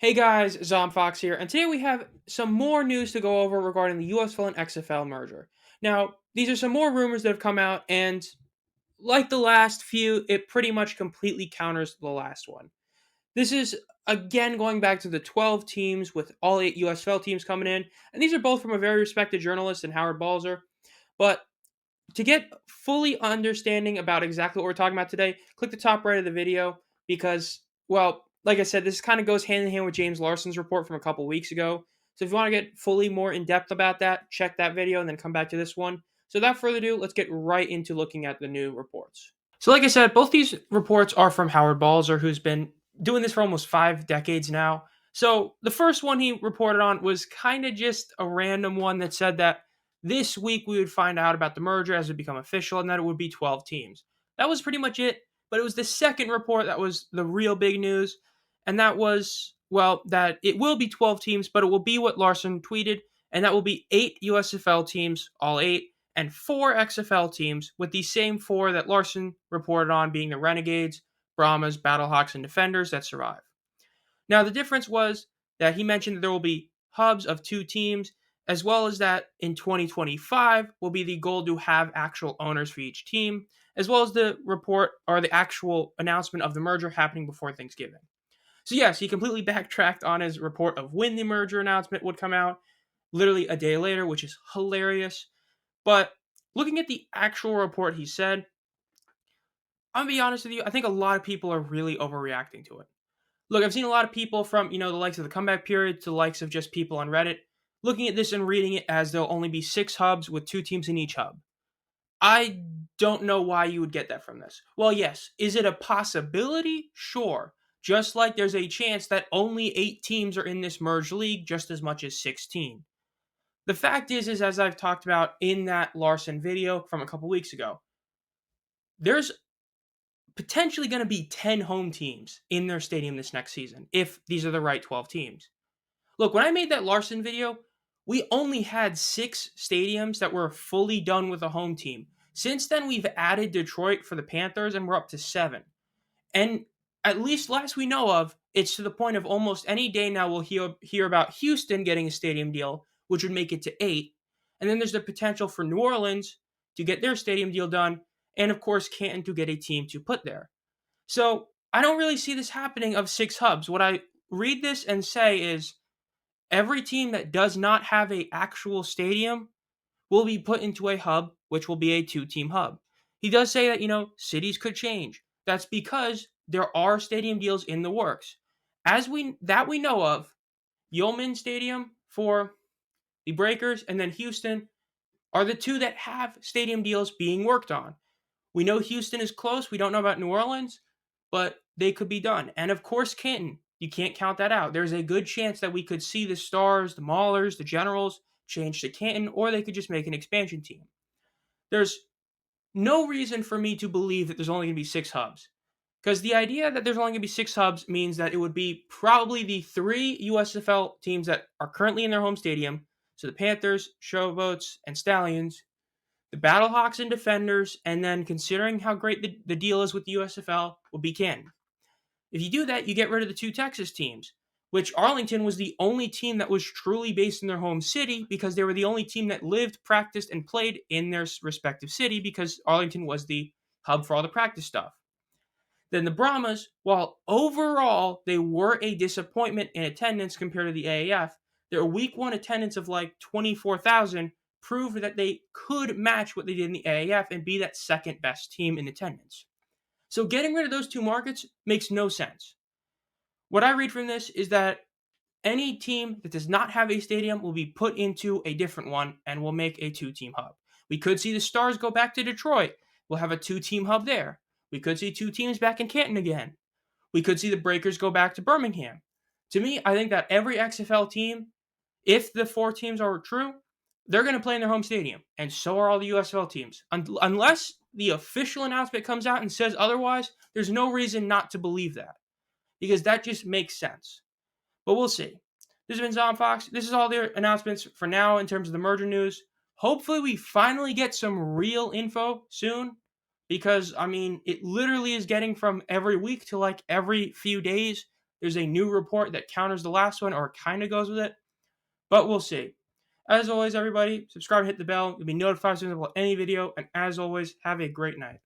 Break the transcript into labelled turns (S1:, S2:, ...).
S1: Hey guys, Zomfox here, and today we have some more news to go over regarding the USFL and XFL merger. Now, these are some more rumors that have come out, and like the last few, it pretty much completely counters the last one. This is again going back to the 12 teams with all 8 USFL teams coming in, and these are both from a very respected journalist in Howard Balzer. But to get fully understanding about exactly what we're talking about today, click the top right of the video because, well, like I said, this kind of goes hand in hand with James Larsen's report from a couple weeks ago. So if you want to get fully more in depth about that, check that video and then come back to this one. So without further ado, let's get right into looking at the new reports. So like I said, both these reports are from Howard Balzer, who's been doing this for almost 5 decades now. So the first one he reported on was kind of just a random one that said that this week we would find out about the merger as it become official and that it would be 12 teams. That was pretty much it, but it was the second report that was the real big news, and that was, well, that it will be 12 teams, but it will be what Larsen tweeted, and that will be 8 USFL teams, all 8, and 4 XFL teams, with the same 4 that Larsen reported on being the Renegades, Brahmas, Battlehawks, and Defenders that survive. Now, the difference was that he mentioned that there will be hubs of 2 teams, as well as that in 2025 will be the goal to have actual owners for each team, as well as the report or the actual announcement of the merger happening before Thanksgiving. So, yes, he completely backtracked on his report of when the merger announcement would come out, literally a day later, which is hilarious. But looking at the actual report he said, I'm gonna be honest with you, I think a lot of people are really overreacting to it. Look, I've seen a lot of people from, the likes of the comeback period to the likes of just people on Reddit looking at this and reading it as there'll only be 6 hubs with 2 teams in each hub. I don't know why you would get that from this. Well, yes, is it a possibility? Sure. Just like there's a chance that only 8 teams are in this merged league just as much as 16. The fact is as I've talked about in that Larson video from a couple weeks ago, there's potentially going to be 10 home teams in their stadium this next season if these are the right 12 teams. Look, when I made that Larson video, we only had 6 stadiums that were fully done with a home team. Since then, we've added Detroit for the Panthers, and we're up to 7. And at least last we know of, it's to the point of almost any day now we'll hear about Houston getting a stadium deal, which would make it to 8. And then there's the potential for New Orleans to get their stadium deal done, and of course Canton to get a team to put there. So I don't really see this happening of 6 hubs. What I read this and say is every team that does not have a actual stadium will be put into a hub, which will be a 2-team hub. He does say that, cities could change. That's because there are stadium deals in the works. As we know of, Yeoman Stadium for the Breakers and then Houston are the 2 that have stadium deals being worked on. We know Houston is close. We don't know about New Orleans, but they could be done. And of course, Canton. You can't count that out. There's a good chance that we could see the Stars, the Maulers, the Generals change to Canton, or they could just make an expansion team. There's no reason for me to believe that there's only going to be 6 hubs. Because the idea that there's only going to be 6 hubs means that it would be probably the 3 USFL teams that are currently in their home stadium. So the Panthers, Showboats, and Stallions, the Battlehawks and Defenders, and then considering how great the deal is with the USFL, will be Canton. If you do that, you get rid of the 2 Texas teams, which Arlington was the only team that was truly based in their home city because they were the only team that lived, practiced, and played in their respective city because Arlington was the hub for all the practice stuff. Then the Brahmas, while overall they were a disappointment in attendance compared to the AAF, their week 1 attendance of like 24,000 proved that they could match what they did in the AAF and be that second best team in attendance. So getting rid of those 2 markets makes no sense. What I read from this is that any team that does not have a stadium will be put into a different one and will make a 2-team hub. We could see the Stars go back to Detroit. We'll have a 2-team hub there. We could see 2 teams back in Canton again. We could see the Breakers go back to Birmingham. To me, I think that every XFL team, if the 4 teams are true, they're going to play in their home stadium. And so are all the USFL teams. Unless the official announcement comes out and says otherwise, there's no reason not to believe that. Because that just makes sense. But we'll see. This has been Zomfox. This is all the announcements for now in terms of the merger news. Hopefully we finally get some real info soon. Because, it literally is getting from every week to like every few days. there's a new report that counters the last one or kind of goes with it. But we'll see. As always, everybody, subscribe and hit the bell. You'll be notified as soon as I upload any video. And as always, have a great night.